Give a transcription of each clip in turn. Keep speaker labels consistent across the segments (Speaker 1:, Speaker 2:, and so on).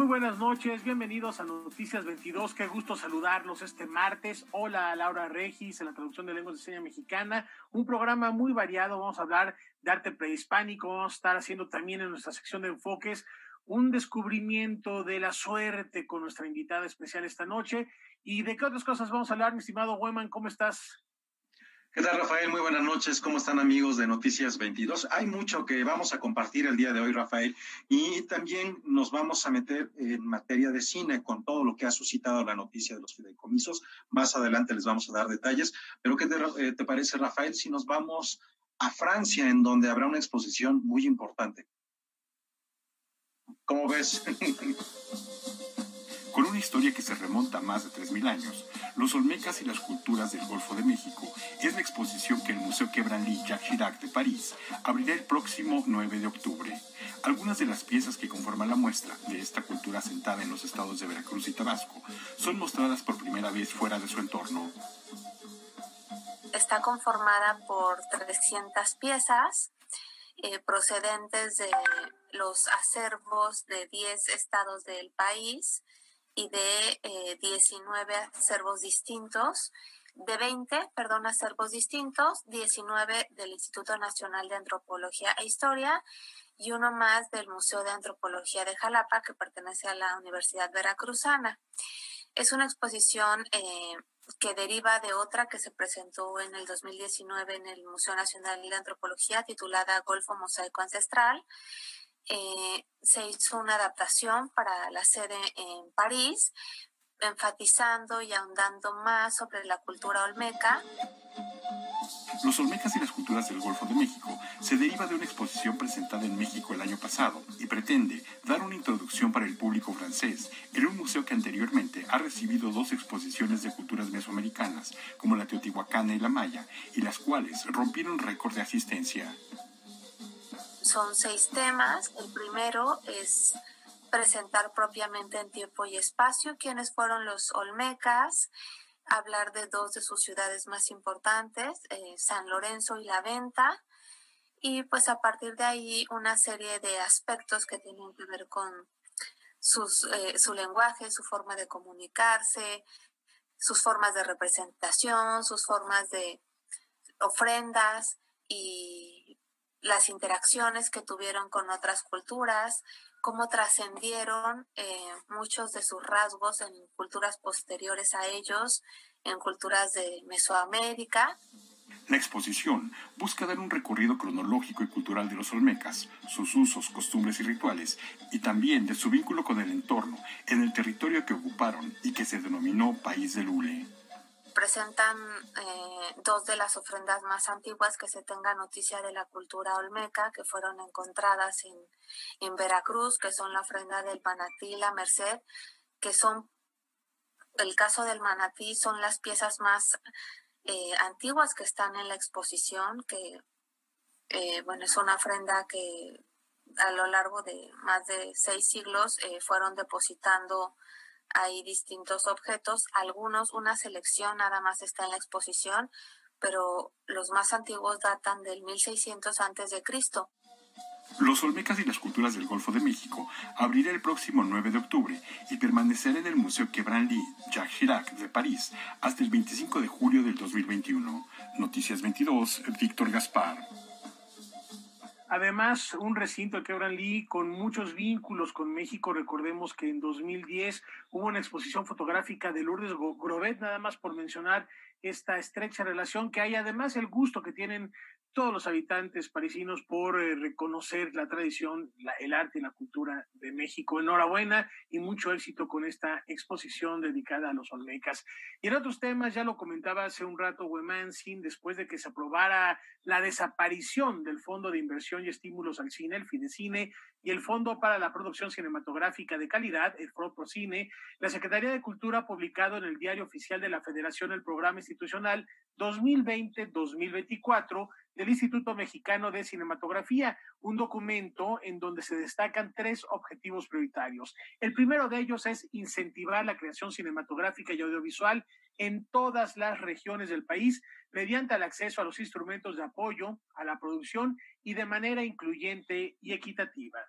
Speaker 1: Muy buenas noches, bienvenidos a Noticias 22, qué gusto saludarlos este martes. Hola, Laura Regis, en la traducción de lenguas de señas mexicana, un programa muy variado. Vamos a hablar de arte prehispánico, vamos a estar haciendo también en nuestra sección de enfoques un descubrimiento de la suerte con nuestra invitada especial esta noche. ¿Y de qué otras cosas vamos a hablar, mi estimado Weman? ¿Cómo estás?
Speaker 2: ¿Qué tal, Rafael? Muy buenas noches. ¿Cómo están, amigos de Noticias 22? Hay mucho que vamos a compartir el día de hoy, Rafael, y también nos vamos a meter en materia de cine con todo lo que ha suscitado la noticia de los fideicomisos. Más adelante les vamos a dar detalles, pero ¿qué te parece, Rafael, si nos vamos a Francia, en donde habrá una exposición muy importante? ¿Cómo ves?
Speaker 3: Con una historia que se remonta a más de 3.000 años, los Olmecas y las culturas del Golfo de México es la exposición que el Museo Quai Branly-Jacques Chirac de París abrirá el próximo 9 de octubre. Algunas de las piezas que conforman la muestra de esta cultura asentada en los estados de Veracruz y Tabasco son mostradas por primera vez fuera de su entorno.
Speaker 4: Está conformada por 300 piezas procedentes de los acervos de 10 estados del país y de 19 acervos distintos, de 20, acervos distintos, 19 del Instituto Nacional de Antropología e Historia y uno más del Museo de Antropología de Jalapa, que pertenece a la Universidad Veracruzana. Es una exposición que deriva de otra que se presentó en el 2019 en el Museo Nacional de Antropología, titulada Golfo Mosaico Ancestral. Se hizo una adaptación para la sede en París, enfatizando y ahondando más sobre la cultura olmeca.
Speaker 3: Los Olmecas y las culturas del Golfo de México se deriva de una exposición presentada en México el año pasado y pretende dar una introducción para el público francés en un museo que anteriormente ha recibido 2 exposiciones de culturas mesoamericanas, como la teotihuacana y la maya, y las cuales rompieron récord de asistencia.
Speaker 4: Son 6 temas. El primero es presentar propiamente en tiempo y espacio quiénes fueron los olmecas, hablar de 2 de sus ciudades más importantes, San Lorenzo y La Venta, y pues a partir de ahí una serie de aspectos que tienen que ver con su lenguaje, su forma de comunicarse, sus formas de representación, sus formas de ofrendas y las interacciones que tuvieron con otras culturas, cómo trascendieron muchos de sus rasgos en culturas posteriores a ellos, en culturas de Mesoamérica.
Speaker 3: La exposición busca dar un recorrido cronológico y cultural de los olmecas, sus usos, costumbres y rituales, y también de su vínculo con el entorno en el territorio que ocuparon y que se denominó País del Hule.
Speaker 4: Presentan 2 de las ofrendas más antiguas que se tenga noticia de la cultura olmeca, que fueron encontradas en Veracruz, que son la ofrenda del manatí y la merced, que son, el caso del manatí, son las piezas más antiguas que están en la exposición, que es una ofrenda que a lo largo de más de 6 siglos fueron depositando hay distintos objetos, algunos, una selección nada más está en la exposición, pero los más antiguos datan del 1600 a.C.
Speaker 3: Los Olmecas y las culturas del Golfo de México abrirá el próximo 9 de octubre y permanecerá en el Museo Quai Branly-Jacques Chirac de París hasta el 25 de julio del 2021. Noticias 22, Víctor Gaspar.
Speaker 1: Además, un recinto de Quai Branly con muchos vínculos con México. Recordemos que en 2010 hubo una exposición fotográfica de Lourdes Grobet, nada más por mencionar esta estrecha relación que hay, además el gusto que tienen todos los habitantes parisinos por reconocer la tradición, el arte y la cultura de México. Enhorabuena y mucho éxito con esta exposición dedicada a los olmecas. Y en otros temas, ya lo comentaba hace un rato Wemanskin, después de que se aprobara la desaparición del Fondo de Inversión y Estímulos al Cine, el Fidecine, y el Fondo para la Producción Cinematográfica de Calidad, el FOPROCINE, la Secretaría de Cultura ha publicado en el Diario Oficial de la Federación el Programa Institucional 2020-2024 del Instituto Mexicano de Cinematografía, un documento en donde se destacan 3 objetivos prioritarios. El primero de ellos es incentivar la creación cinematográfica y audiovisual en todas las regiones del país mediante el acceso a los instrumentos de apoyo a la producción y de manera incluyente y equitativa.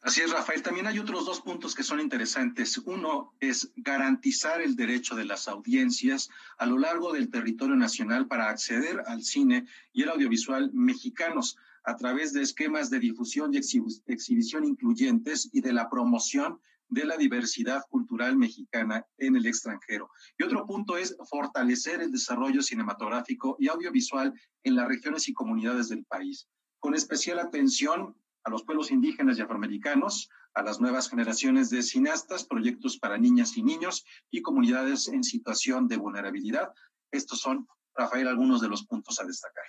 Speaker 2: Así es, Rafael. También hay otros dos puntos que son interesantes. Uno es garantizar el derecho de las audiencias a lo largo del territorio nacional para acceder al cine y el audiovisual mexicanos a través de esquemas de difusión y exhibición incluyentes y de la promoción de la diversidad cultural mexicana en el extranjero. Y otro punto es fortalecer el desarrollo cinematográfico y audiovisual en las regiones y comunidades del país, con especial atención a los pueblos indígenas y afroamericanos, a las nuevas generaciones de cineastas, proyectos para niñas y niños y comunidades en situación de vulnerabilidad. Estos son, Rafael, algunos de los puntos a destacar.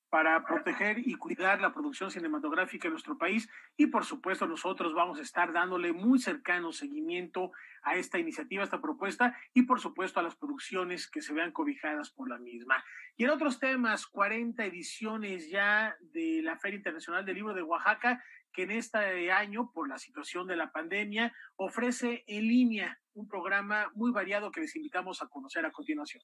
Speaker 1: Para proteger y cuidar la producción cinematográfica en nuestro país, y por supuesto nosotros vamos a estar dándole muy cercano seguimiento a esta iniciativa, a esta propuesta, y por supuesto a las producciones que se vean cobijadas por la misma. Y en otros temas, 40 ediciones ya de la Feria Internacional del Libro de Oaxaca, que en este año, por la situación de la pandemia, ofrece en línea un programa muy variado que les invitamos a conocer a continuación.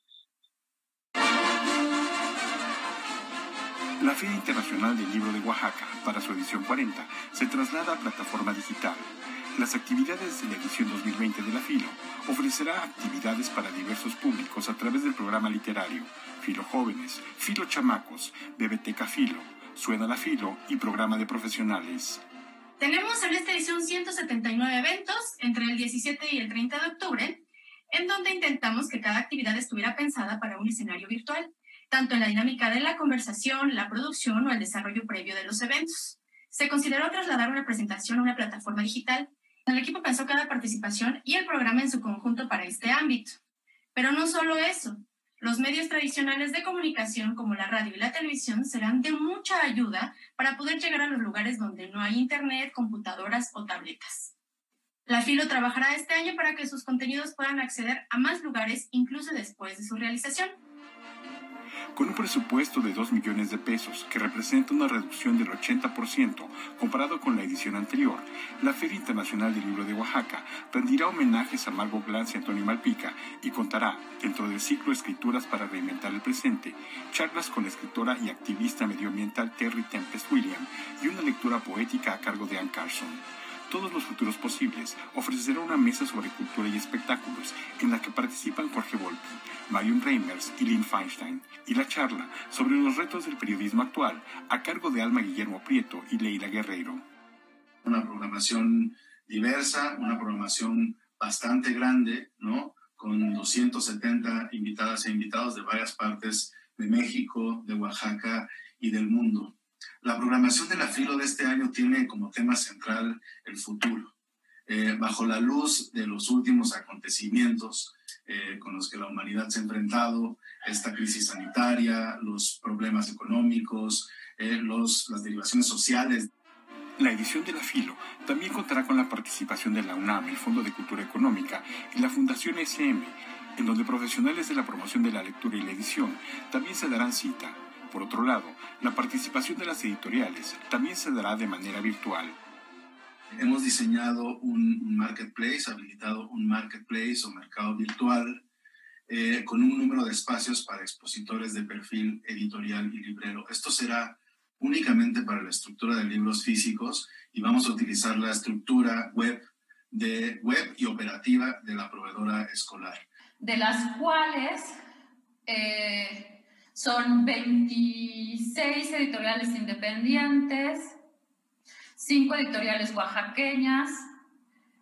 Speaker 3: La Feria Internacional del Libro de Oaxaca, para su edición 40, se traslada a plataforma digital. Las actividades de la edición 2020 de la FILO ofrecerá actividades para diversos públicos a través del programa literario FILO Jóvenes, FILO Chamacos, Biblioteca FILO, Suena la FILO y programa de profesionales.
Speaker 5: Tenemos en esta edición 179 eventos entre el 17 y el 30 de octubre, en donde intentamos que cada actividad estuviera pensada para un escenario virtual, tanto en la dinámica de la conversación, la producción o el desarrollo previo de los eventos. Se consideró trasladar una presentación a una plataforma digital. El equipo pensó cada participación y el programa en su conjunto para este ámbito. Pero no solo eso. Los medios tradicionales de comunicación como la radio y la televisión serán de mucha ayuda para poder llegar a los lugares donde no hay internet, computadoras o tabletas. La FILO trabajará este año para que sus contenidos puedan acceder a más lugares incluso después de su realización.
Speaker 3: Con un presupuesto de 2 millones de pesos, que representa una reducción del 80% comparado con la edición anterior, la Feria Internacional del Libro de Oaxaca rendirá homenajes a Margot Glantz y Antonio Malpica y contará, dentro del ciclo Escrituras para reinventar el presente, charlas con la escritora y activista medioambiental Terry Tempest Williams y una lectura poética a cargo de Anne Carson. Todos los futuros posibles ofrecerá una mesa sobre cultura y espectáculos en la que participan Jorge Volpi, Marion Reimers y Lynn Feinstein, y la charla sobre los retos del periodismo actual a cargo de Alma Guillermo Prieto y Leila Guerreiro.
Speaker 6: Una programación diversa, una programación bastante grande, ¿no? Con 270 invitadas e invitados de varias partes de México, de Oaxaca y del mundo. La programación de la FILO de este año tiene como tema central el futuro. Bajo la luz de los últimos acontecimientos con los que la humanidad se ha enfrentado, esta crisis sanitaria, los problemas económicos, las derivaciones sociales.
Speaker 3: La edición de la FILO también contará con la participación de la UNAM, el Fondo de Cultura Económica y la Fundación SM, en donde profesionales de la promoción de la lectura y la edición también se darán cita. Por otro lado, la participación de las editoriales también se dará de manera virtual.
Speaker 6: Hemos diseñado un marketplace, habilitado un marketplace o mercado virtual con un número de espacios para expositores de perfil editorial y librero. Esto será únicamente para la estructura de libros físicos y vamos a utilizar la estructura web y operativa de la proveedora escolar.
Speaker 7: De las cuales son 26 editoriales independientes, 5 editoriales oaxaqueñas,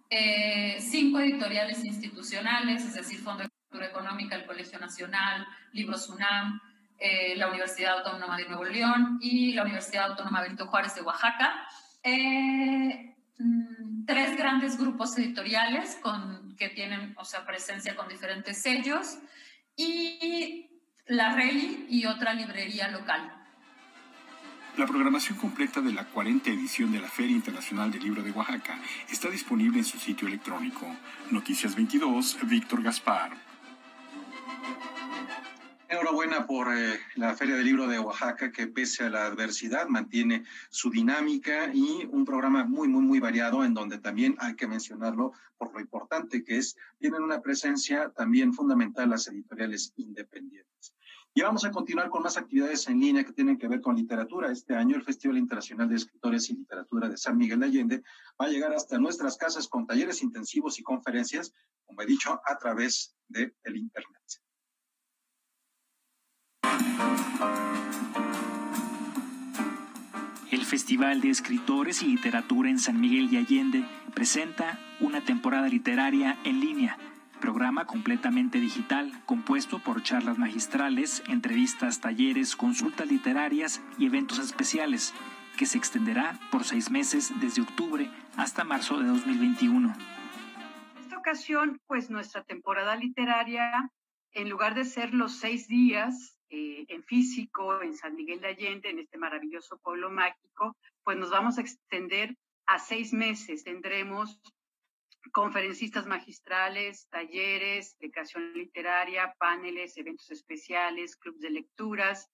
Speaker 7: 5 editoriales institucionales, es decir, Fondo de Cultura Económica, el Colegio Nacional, Libros UNAM, la Universidad Autónoma de Nuevo León y la Universidad Autónoma Benito Juárez de Oaxaca. 3 grandes grupos editoriales que tienen presencia con diferentes sellos y la RELI y otra librería local.
Speaker 3: La programación completa de la 40 edición de la Feria Internacional del Libro de Oaxaca está disponible en su sitio electrónico. Noticias 22, Víctor Gaspar.
Speaker 2: Enhorabuena por la Feria del Libro de Oaxaca, que pese a la adversidad mantiene su dinámica y un programa muy, muy, muy variado, en donde también hay que mencionarlo por lo importante que es, tienen una presencia también fundamental las editoriales independientes. Y vamos a continuar con más actividades en línea que tienen que ver con literatura. Este año el Festival Internacional de Escritores y Literatura de San Miguel de Allende va a llegar hasta nuestras casas con talleres intensivos y conferencias, como he dicho, a través del Internet.
Speaker 8: El Festival de Escritores y Literatura en San Miguel de Allende presenta una temporada literaria en línea, programa completamente digital, compuesto por charlas magistrales, entrevistas, talleres, consultas literarias y eventos especiales, que se extenderá por 6 meses desde octubre hasta marzo de 2021.
Speaker 9: En esta ocasión, pues nuestra temporada literaria, en lugar de ser los 6 días en físico, en San Miguel de Allende, en este maravilloso pueblo mágico, pues nos vamos a extender a 6 meses. Tendremos conferencistas magistrales, talleres de creación literaria, paneles, eventos especiales, clubes de lecturas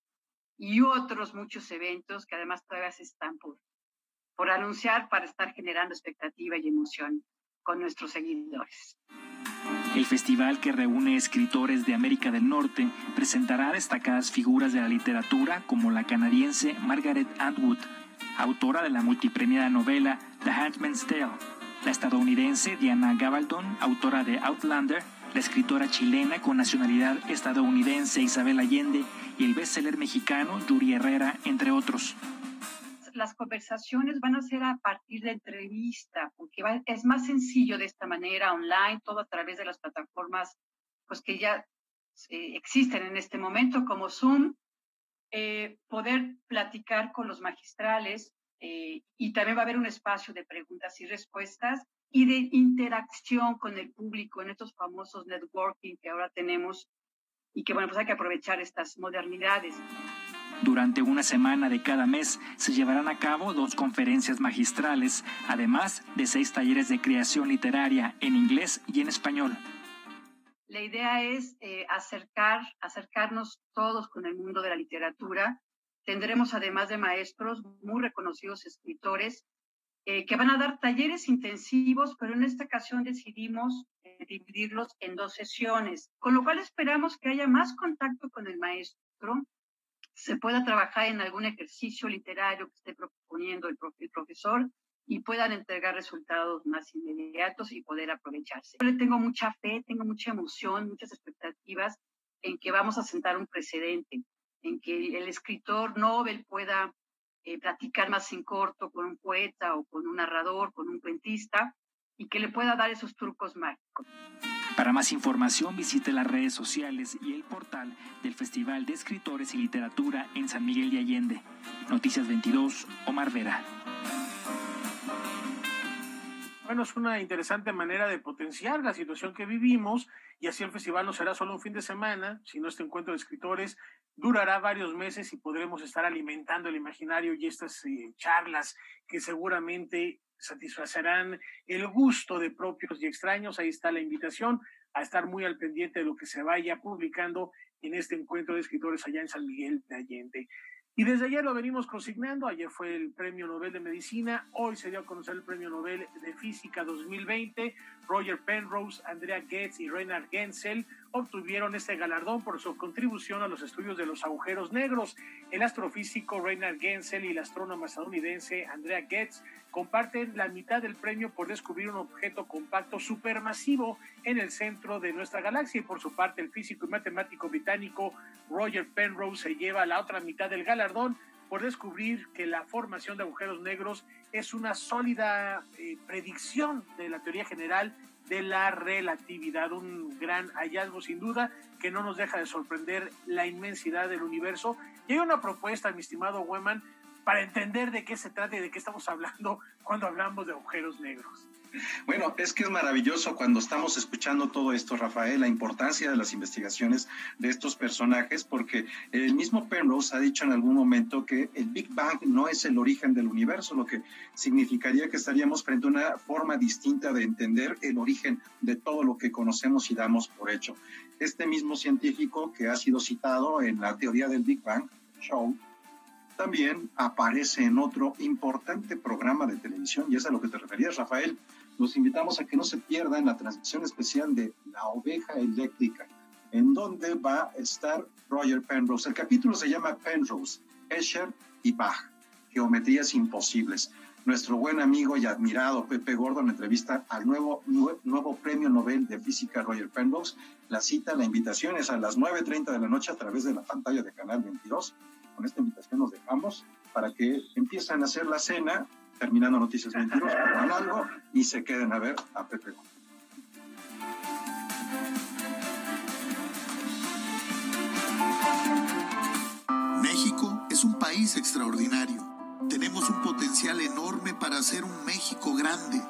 Speaker 9: y otros muchos eventos que además todavía se están por anunciar para estar generando expectativa y emoción con nuestros seguidores.
Speaker 8: El festival, que reúne escritores de América del Norte, presentará destacadas figuras de la literatura como la canadiense Margaret Atwood, autora de la multipremiada novela The Handmaid's Tale, la estadounidense Diana Gabaldon, autora de Outlander, la escritora chilena con nacionalidad estadounidense Isabel Allende y el bestseller mexicano Yuri Herrera, entre otros.
Speaker 9: Las conversaciones van a ser a partir de entrevista, porque es más sencillo de esta manera, online, todo a través de las plataformas pues, que ya existen en este momento, como Zoom, poder platicar con los magistrales, y también va a haber un espacio de preguntas y respuestas y de interacción con el público en estos famosos networking que ahora tenemos y que, bueno, pues hay que aprovechar estas modernidades.
Speaker 8: Durante una semana de cada mes se llevarán a cabo 2 conferencias magistrales, además de 6 talleres de creación literaria en inglés y en español.
Speaker 9: La idea es acercarnos todos con el mundo de la literatura. Tendremos, además de maestros, muy reconocidos escritores que van a dar talleres intensivos, pero en esta ocasión decidimos dividirlos en 2 sesiones, con lo cual esperamos que haya más contacto con el maestro, se pueda trabajar en algún ejercicio literario que esté proponiendo el profesor y puedan entregar resultados más inmediatos y poder aprovecharse. Yo le tengo mucha fe, tengo mucha emoción, muchas expectativas en que vamos a sentar un precedente, en que el escritor Nobel pueda platicar más en corto con un poeta o con un narrador, con un cuentista, y que le pueda dar esos trucos mágicos.
Speaker 8: Para más información visite las redes sociales y el portal del Festival de Escritores y Literatura en San Miguel de Allende. Noticias 22, Omar Vera.
Speaker 1: Bueno, es una interesante manera de potenciar la situación que vivimos, y así el festival no será solo un fin de semana, sino este encuentro de escritores durará varios meses y podremos estar alimentando el imaginario y estas charlas que seguramente satisfacerán el gusto de propios y extraños. Ahí está la invitación a estar muy al pendiente de lo que se vaya publicando en este encuentro de escritores allá en San Miguel de Allende. Y desde ayer lo venimos consignando. Ayer fue el Premio Nobel de Medicina, hoy se dio a conocer el Premio Nobel de Física 2020. Roger Penrose, Andrea Ghez y Reinhard Genzel obtuvieron este galardón por su contribución a los estudios de los agujeros negros. El astrofísico Reinhard Genzel y la astrónoma estadounidense Andrea Ghez comparten la mitad del premio por descubrir un objeto compacto supermasivo en el centro de nuestra galaxia, y por su parte el físico y matemático británico Roger Penrose se lleva la otra mitad del galardón por descubrir que la formación de agujeros negros es una sólida predicción de la teoría general de la relatividad. Un gran hallazgo sin duda que no nos deja de sorprender la inmensidad del universo. Y hay una propuesta, mi estimado Weman, para entender de qué se trata y de qué estamos hablando cuando hablamos de agujeros negros.
Speaker 2: Bueno, es que es maravilloso cuando estamos escuchando todo esto, Rafael, la importancia de las investigaciones de estos personajes, porque el mismo Penrose ha dicho en algún momento que el Big Bang no es el origen del universo, lo que significaría que estaríamos frente a una forma distinta de entender el origen de todo lo que conocemos y damos por hecho. Este mismo científico que ha sido citado en la teoría del Big Bang Show también aparece en otro importante programa de televisión, y es a lo que te referías, Rafael. Los invitamos a que no se pierdan la transmisión especial de La Oveja Eléctrica en donde va a estar Roger Penrose. El capítulo se llama Penrose, Escher y Bach, Geometrías Imposibles. Nuestro buen amigo y admirado Pepe Gordon entrevista al nuevo premio Nobel de Física Roger Penrose. La cita, la invitación es a las 9:30 de la noche a través de la pantalla de Canal 22. Con esta invitación nos dejamos para que empiecen a hacer la cena, terminando Noticias 22, coman algo y se queden a ver a Pepe Gordon.
Speaker 10: México es un país extraordinario. Tenemos un potencial enorme para hacer un México grande.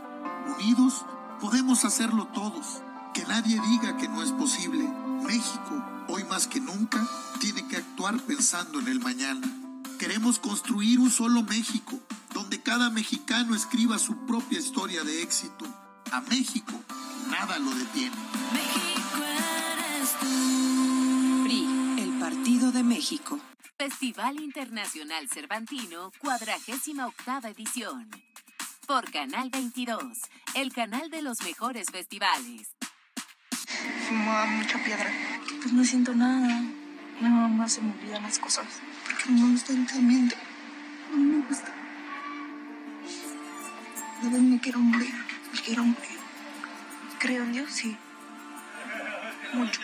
Speaker 10: Unidos, podemos hacerlo todos. Que nadie diga que no es posible. México, hoy más que nunca, tiene que actuar pensando en el mañana. Queremos construir un solo México, donde cada mexicano escriba su propia historia de éxito. A México, nada lo detiene.
Speaker 11: México eres tú. PRI, el Partido de México.
Speaker 12: Festival Internacional Cervantino, 48ª edición. Por Canal 22, el canal de los mejores festivales.
Speaker 13: Fumaba mucha piedra. Pues no siento nada. Nada más se me olvidan las cosas. Porque no me gusta intensamente. No me gusta. A veces me quiero morir. Me quiero morir. Creo en Dios, sí. Mucho.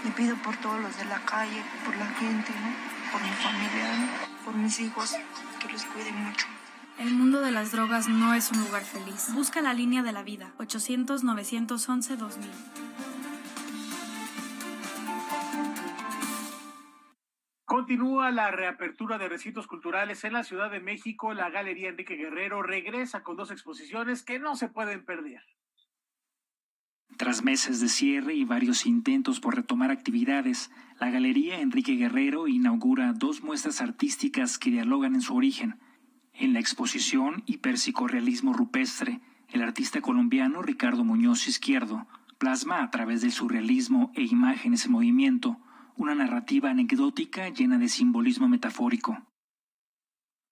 Speaker 13: Le pido por todos los de la calle, por la gente, ¿no? Por mi familia, ¿no? Por mis hijos, que los cuiden mucho.
Speaker 14: El mundo de las drogas no es un lugar feliz. Busca la línea de la vida, 800-911-2000.
Speaker 1: Continúa la reapertura de recintos culturales en la Ciudad de México. La Galería Enrique Guerrero regresa con 2 exposiciones que no se pueden perder.
Speaker 8: Tras meses de cierre y varios intentos por retomar actividades, la Galería Enrique Guerrero inaugura 2 muestras artísticas que dialogan en su origen. En la exposición Hiperpsicorrealismo Rupestre, el artista colombiano Ricardo Muñoz Izquierdo plasma a través del surrealismo e imágenes en movimiento una narrativa anecdótica llena de simbolismo metafórico.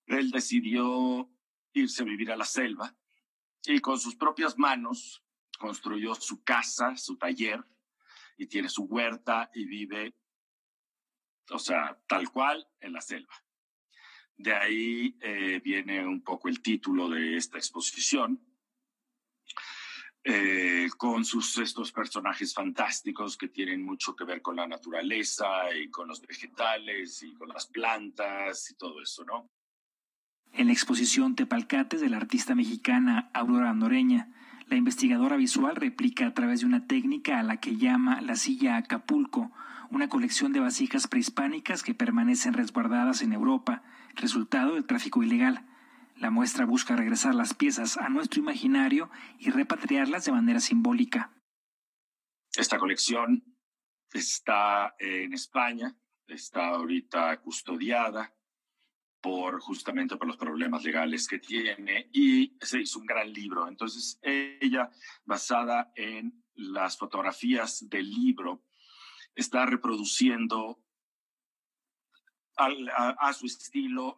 Speaker 15: Él decidió irse a vivir a la selva y con sus propias manos construyó su casa, su taller, y tiene su huerta y vive, o sea, tal cual en la selva. De ahí viene un poco el título de esta exposición, con estos personajes fantásticos que tienen mucho que ver con la naturaleza y con los vegetales y con las plantas y todo eso, ¿no?
Speaker 8: En la exposición Tepalcates de la artista mexicana Aurora Noreña, la investigadora visual replica a través de una técnica a la que llama la silla Acapulco, una colección de vasijas prehispánicas que permanecen resguardadas en Europa, resultado del tráfico ilegal. La muestra busca regresar las piezas a nuestro imaginario y repatriarlas de manera simbólica.
Speaker 15: Esta colección está en España, está ahorita custodiada justamente por los problemas legales que tiene, y se hizo un gran libro. Entonces ella, basada en las fotografías del libro, está reproduciendo a su estilo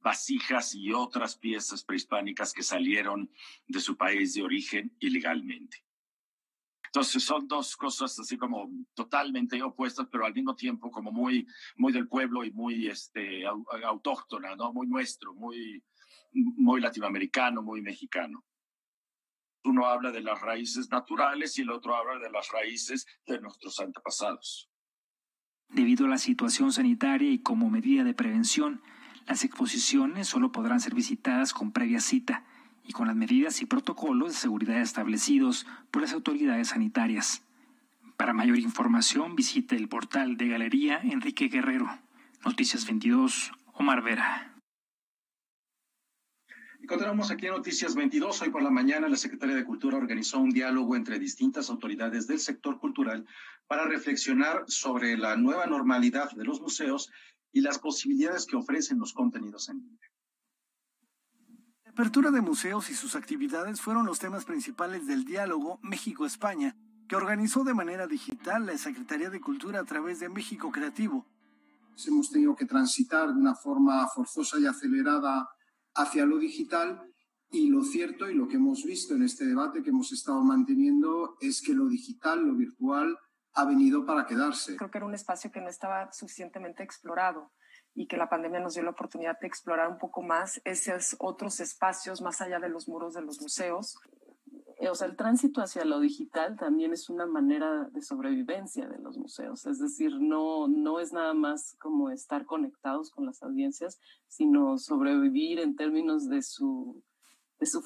Speaker 15: vasijas y otras piezas prehispánicas que salieron de su país de origen ilegalmente. Entonces son 2 cosas así como totalmente opuestas, pero al mismo tiempo como muy del pueblo y muy autóctona, ¿no? Muy nuestro, muy latinoamericano, muy mexicano. Uno habla de las raíces naturales y el otro habla de las raíces de nuestros antepasados.
Speaker 8: Debido a la situación sanitaria y como medida de prevención, las exposiciones solo podrán ser visitadas con previa cita y con las medidas y protocolos de seguridad establecidos por las autoridades sanitarias. Para mayor información, visite el portal de Galería Enrique Guerrero. Noticias 22, Omar Vera.
Speaker 2: Y continuamos aquí en Noticias 22. Hoy por la mañana la Secretaría de Cultura organizó un diálogo entre distintas autoridades del sector cultural para reflexionar sobre la nueva normalidad de los museos y las posibilidades que ofrecen los contenidos en línea.
Speaker 16: La apertura de museos y sus actividades fueron los temas principales del diálogo México-España, que organizó de manera digital la Secretaría de Cultura a través de México Creativo.
Speaker 17: Hemos tenido que transitar de una forma forzosa y acelerada hacia lo digital, y lo cierto y lo que hemos visto en este debate que hemos estado manteniendo es que lo digital, lo virtual, ha venido para quedarse.
Speaker 18: Creo que era un espacio que no estaba suficientemente explorado y que la pandemia nos dio la oportunidad de explorar un poco más esos otros espacios más allá de los muros de los museos.
Speaker 19: O sea, el tránsito hacia lo digital también es una manera de sobrevivencia de los museos. Es decir, no es nada más como estar conectados con las audiencias, sino sobrevivir en términos de su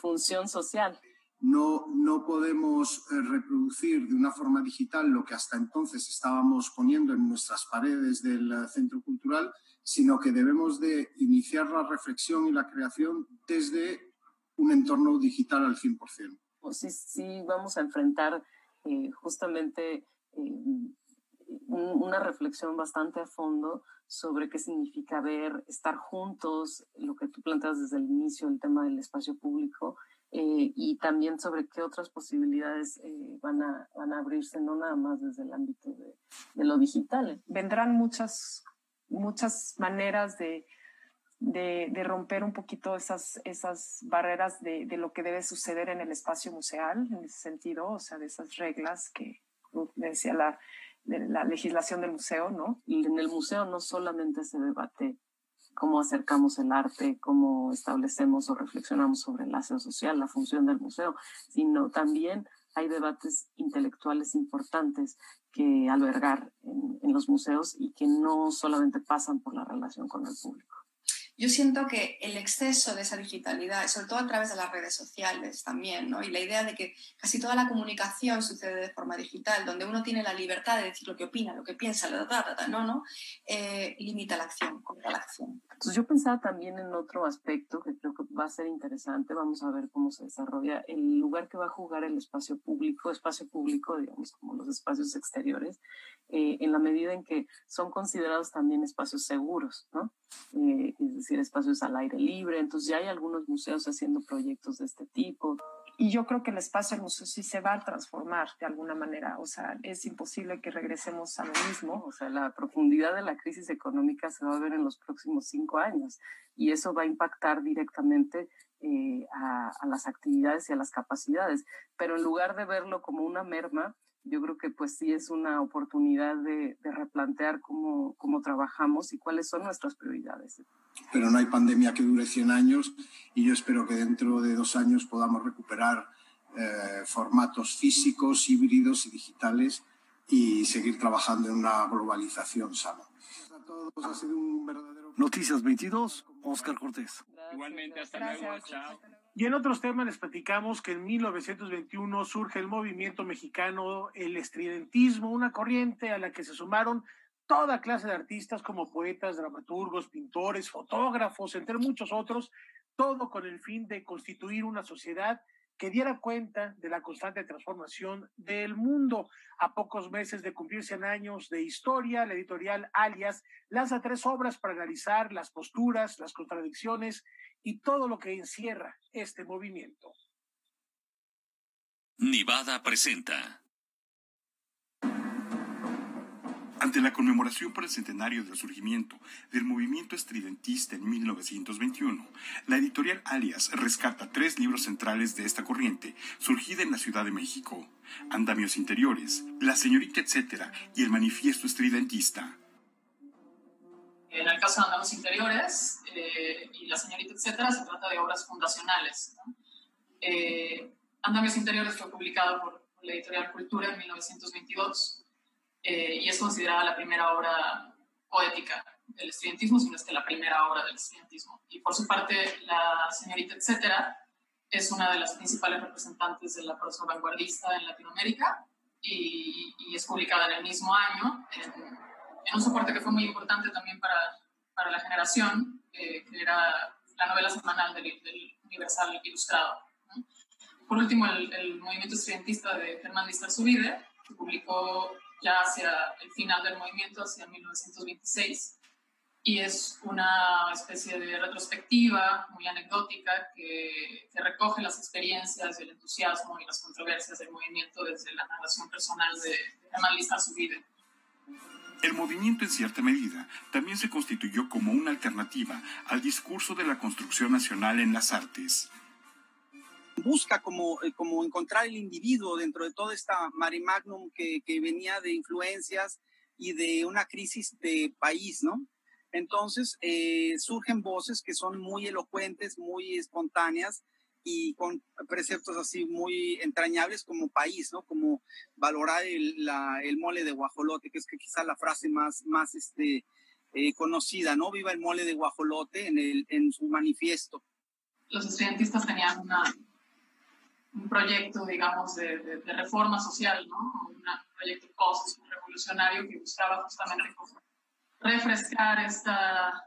Speaker 19: función social.
Speaker 17: No podemos reproducir de una forma digital lo que hasta entonces estábamos poniendo en nuestras paredes del centro cultural, sino que debemos de iniciar la reflexión y la creación desde un entorno digital al 100%.
Speaker 19: Sí vamos a enfrentar justamente una reflexión bastante a fondo sobre qué significa estar juntos, lo que tú planteas desde el inicio, el tema del espacio público, y también sobre qué otras posibilidades van a abrirse, no nada más desde el ámbito de lo digital.
Speaker 18: Vendrán muchas maneras de romper un poquito esas barreras de lo que debe suceder en el espacio museal, en ese sentido, o sea, de esas reglas que decía de la legislación del museo, ¿no?
Speaker 19: Y en el museo no solamente se debate cómo acercamos el arte, cómo establecemos o reflexionamos sobre el aseo social, la función del museo, sino también hay debates intelectuales importantes que albergar en los museos y que no solamente pasan por la relación con el público.
Speaker 20: Yo siento que el exceso de esa digitalidad, sobre todo a través de las redes sociales también, ¿no? Y la idea de que casi toda la comunicación sucede de forma digital, donde uno tiene la libertad de decir lo que opina, lo que piensa, limita la acción, contra la acción.
Speaker 19: Entonces yo pensaba también en otro aspecto que creo que va a ser interesante, vamos a ver cómo se desarrolla el lugar que va a jugar el espacio público, digamos, como los espacios exteriores, en la medida en que son considerados también espacios seguros, ¿no? Es decir, espacios al aire libre. Entonces ya hay algunos museos haciendo proyectos de este tipo.
Speaker 18: Y yo creo que el espacio del museo sí se va a transformar de alguna manera. O sea, es imposible que regresemos a lo mismo.
Speaker 19: O sea, la profundidad de la crisis económica se va a ver en los próximos 5 años y eso va a impactar directamente a las actividades y a las capacidades. Pero en lugar de verlo como una merma, yo creo que pues sí es una oportunidad de replantear cómo trabajamos y cuáles son nuestras prioridades.
Speaker 17: Pero no hay pandemia que dure 100 años y yo espero que dentro de 2 años podamos recuperar formatos físicos, híbridos y digitales y seguir trabajando en una globalización sana. A todos, ha sido un verdadero...
Speaker 16: Noticias 22, Óscar Cortés.
Speaker 1: Gracias, igualmente, hasta luego, chao. Y en otros temas les platicamos que en 1921 surge el movimiento mexicano, el estridentismo, una corriente a la que se sumaron toda clase de artistas como poetas, dramaturgos, pintores, fotógrafos, entre muchos otros, todo con el fin de constituir una sociedad que diera cuenta de la constante transformación del mundo. A pocos meses de cumplir 100 años de historia, la editorial Alias lanza 3 obras para analizar las posturas, las contradicciones y todo lo que encierra este movimiento.
Speaker 21: Nivada presenta.
Speaker 3: Ante la conmemoración por el centenario del surgimiento del movimiento estridentista en 1921, la editorial Alias rescata 3 libros centrales de esta corriente, surgida en la Ciudad de México: Andamios Interiores, La Señorita Etcétera y El Manifiesto Estridentista.
Speaker 7: En el caso de Andamios Interiores y La Señorita Etcétera, se trata de obras fundacionales, ¿no? Andamios Interiores fue publicado por la editorial Cultura en 1922. Y es considerada la primera obra poética del estudiantismo, si no es que la primera obra del estudiantismo. Y por su parte, La Señorita Etcétera es una de las principales representantes de la prosa vanguardista en Latinoamérica y es publicada en el mismo año en un soporte que fue muy importante también para la generación, que era la novela semanal del Universal Ilustrado, ¿no? Por último, el movimiento estudiantista de Germán Listarzubide, que publicó ya hacia el final del movimiento, hacia 1926, y es una especie de retrospectiva muy anecdótica que recoge las experiencias, el entusiasmo y las controversias del movimiento desde la narración personal de Germán Listarzubide.
Speaker 3: El movimiento, en cierta medida, también se constituyó como una alternativa al discurso de la construcción nacional en las artes.
Speaker 4: busca como encontrar el individuo dentro de toda esta mare magnum que venía de influencias y de una crisis de país, ¿no? Entonces surgen voces que son muy elocuentes, muy espontáneas y con preceptos así muy entrañables como país, ¿no? Como valorar el mole de guajolote, que es que quizá la frase más conocida, ¿no? Viva el mole de guajolote en su manifiesto.
Speaker 7: Los estudiantistas tenían un proyecto, digamos, de reforma social, ¿no? Un proyecto post-revolucionario que buscaba justamente refrescar esta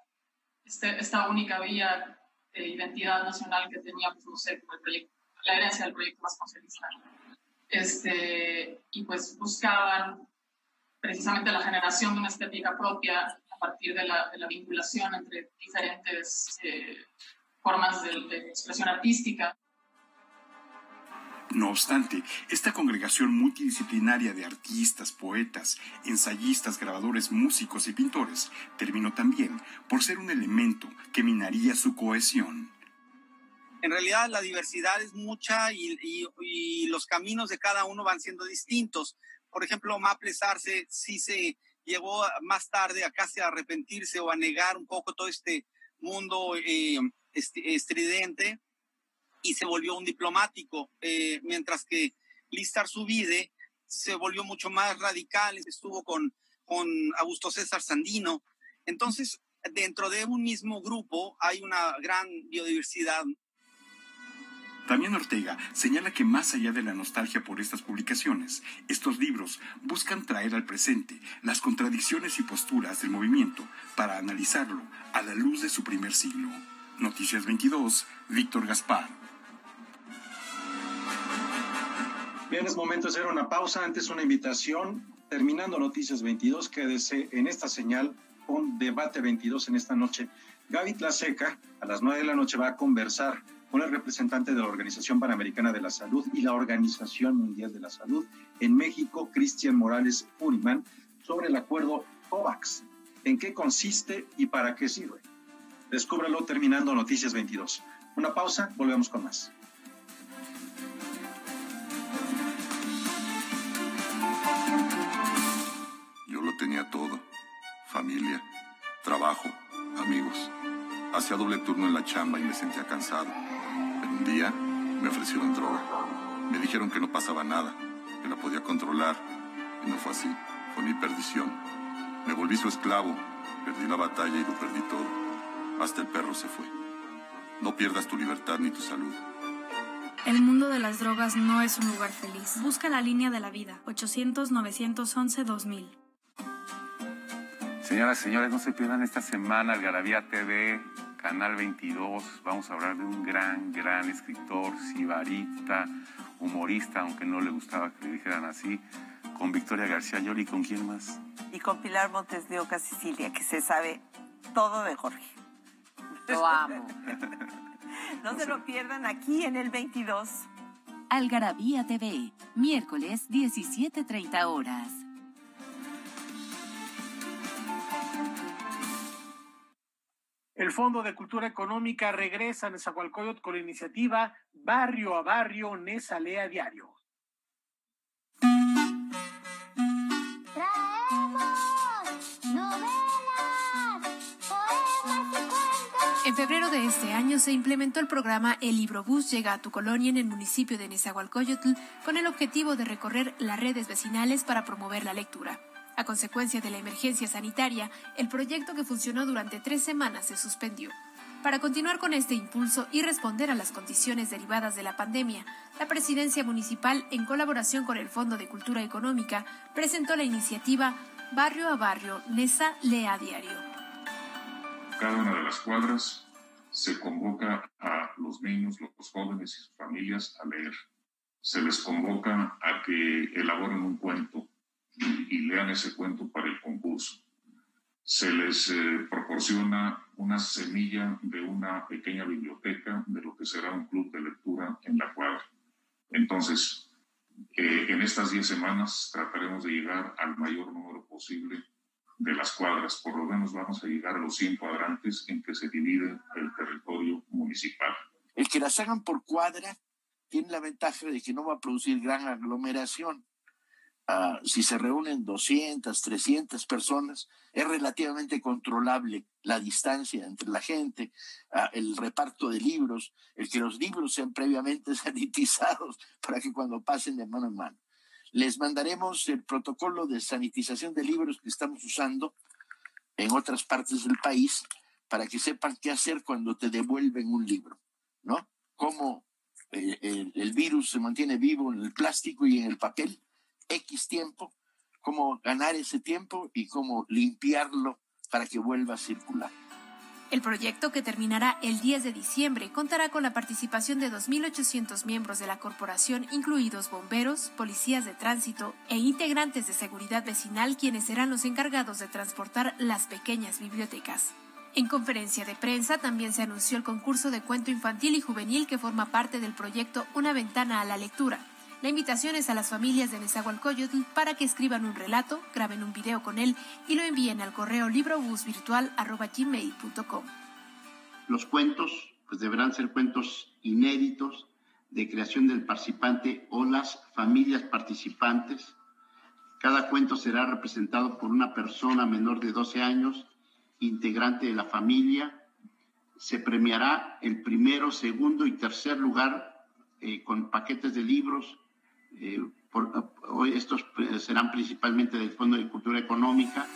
Speaker 7: única vía de identidad nacional que tenía, pues, no sé, como la herencia del proyecto vasconcelista. Y pues buscaban precisamente la generación de una estética propia a partir de la vinculación entre diferentes formas de expresión artística.
Speaker 3: No obstante, esta congregación multidisciplinaria de artistas, poetas, ensayistas, grabadores, músicos y pintores terminó también por ser un elemento que minaría su cohesión.
Speaker 4: En realidad la diversidad es mucha y los caminos de cada uno van siendo distintos. Por ejemplo, Maples Arce sí se llegó más tarde a casi a arrepentirse o a negar un poco todo este mundo estridente, y se volvió un diplomático, mientras que Lizar Zubide se volvió mucho más radical, estuvo con Augusto César Sandino. Entonces, dentro de un mismo grupo hay una gran biodiversidad.
Speaker 3: También Ortega señala que más allá de la nostalgia por estas publicaciones, estos libros buscan traer al presente las contradicciones y posturas del movimiento para analizarlo a la luz de su primer siglo. Noticias 22, Víctor Gaspar.
Speaker 2: Bien, es momento de hacer una pausa, antes una invitación. Terminando Noticias 22, quédese en esta señal con Debate 22 en esta noche. Gaby Tlaseca, a las 9 de la noche, va a conversar con el representante de la Organización Panamericana de la Salud y la Organización Mundial de la Salud en México, Cristian Morales Furiman, sobre el acuerdo COVAX. ¿En qué consiste y para qué sirve? Descúbralo terminando Noticias 22. Una pausa, volvemos con más.
Speaker 22: Yo lo tenía todo. Familia, trabajo, amigos. Hacía doble turno en la chamba y me sentía cansado. Pero un día me ofrecieron droga. Me dijeron que no pasaba nada, que la podía controlar. Y no fue así. Fue mi perdición. Me volví su esclavo. Perdí la batalla y lo perdí todo. Hasta el perro se fue. No pierdas tu libertad ni tu salud.
Speaker 14: El mundo de las drogas no es un lugar feliz. Busca la línea de la vida. 800-911-2000.
Speaker 23: Señoras y señores, no se pierdan esta semana Algarabía TV, Canal 22. Vamos a hablar de un gran escritor, sibarita, humorista, aunque no le gustaba que le dijeran así, con Victoria García Llori. ¿Con quién más?
Speaker 24: Y con Pilar Montes de Oca, Sicilia, que se sabe todo de Jorge.
Speaker 19: Lo amo.
Speaker 24: No se lo pierdan aquí en el 22.
Speaker 12: Algarabía TV, miércoles 17:30 horas.
Speaker 1: El Fondo de Cultura Económica regresa a Nezahualcóyotl con la iniciativa Barrio a Barrio Neza Lea Diario.
Speaker 25: En febrero de este año se implementó el programa El Librobús llega a tu colonia en el municipio de Nezahualcóyotl con el objetivo de recorrer las redes vecinales para promover la lectura. A consecuencia de la emergencia sanitaria, el proyecto que funcionó durante 3 semanas se suspendió. Para continuar con este impulso y responder a las condiciones derivadas de la pandemia, la Presidencia Municipal, en colaboración con el Fondo de Cultura Económica, presentó la iniciativa Barrio a Barrio Neza Lea Diario.
Speaker 26: Cada una de las cuadras se convoca a los niños, los jóvenes y sus familias a leer. Se les convoca a que elaboren un cuento y lean ese cuento para el concurso. Se les proporciona una semilla de una pequeña biblioteca de lo que será un club de lectura en la cuadra. Entonces, en estas 10 semanas trataremos de llegar al mayor número posible de las cuadras. Por lo menos vamos a llegar a los 100 cuadrantes en que se divide el territorio municipal.
Speaker 27: El que las hagan por cuadra
Speaker 5: tiene la ventaja de que no va a producir gran aglomeración. Si se reúnen 200, 300 personas, es relativamente controlable la distancia entre la gente, el reparto de libros, el que los libros sean previamente sanitizados para que cuando pasen de mano en mano. Les mandaremos el protocolo de sanitización de libros que estamos usando en otras partes del país para que sepan qué hacer cuando te devuelven un libro, ¿no? Cómo el virus se mantiene vivo en el plástico y en el papel X tiempo, cómo ganar ese tiempo y cómo limpiarlo para que vuelva a circular.
Speaker 25: El proyecto, que terminará el 10 de diciembre, contará con la participación de 2.800 miembros de la corporación, incluidos bomberos, policías de tránsito e integrantes de seguridad vecinal, quienes serán los encargados de transportar las pequeñas bibliotecas. En conferencia de prensa también se anunció el concurso de cuento infantil y juvenil que forma parte del proyecto Una ventana a la lectura. La invitación es a las familias de Nezahualcóyotl para que escriban un relato, graben un video con él y lo envíen al correo librobusvirtual@gmail.com.
Speaker 6: Los cuentos pues deberán ser cuentos inéditos de creación del participante o las familias participantes. Cada cuento será representado por una persona menor de 12 años, integrante de la familia. Se premiará el primero, segundo y tercer lugar con paquetes de libros. Estos serán principalmente del Fondo de Cultura Económica.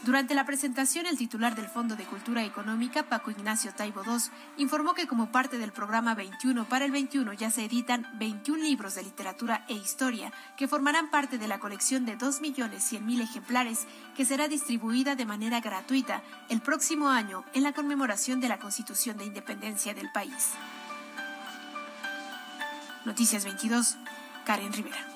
Speaker 25: Durante la presentación, el titular del Fondo de Cultura Económica, Paco Ignacio Taibo II, informó que como parte del programa 21 para el 21 ya se editan 21 libros de literatura e historia que formarán parte de la colección de 2.100.000 ejemplares que será distribuida de manera gratuita el próximo año en la conmemoración de la Constitución de Independencia del país. Noticias 22, Karen Rivera.